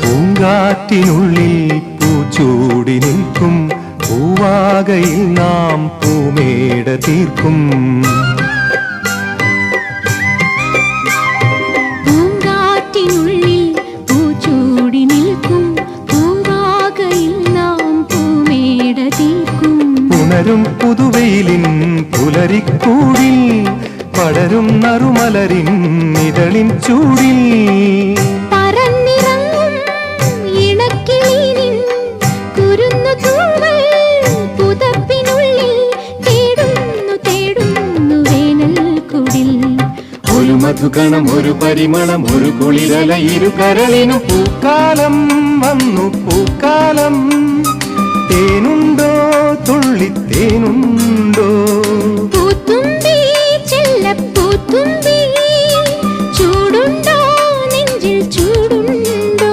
പൂങ്കാറ്റിനുള്ളിൽ പൂച്ചൂടി നിൽക്കും പൂവാകയിൽ നാം പൂമേട തീർക്കും. പൂങ്കാറ്റിനുള്ളിൽ പൂച്ചൂടി നിൽക്കും പൂവാകയിൽ നാം പൂമേട തീർക്കും. ഉണരും പുതുവെയിലിൻ പുലരിക്കൂടിൽ പടരും നറുമലരിൻ ഇതളിൻ ചൂടിൽ ഒരു മധുകണം ഒരു പരിമളം ഒരു കുളിരല ഇരു കരളിനും പൂക്കാലം വന്നു പൂക്കാലം.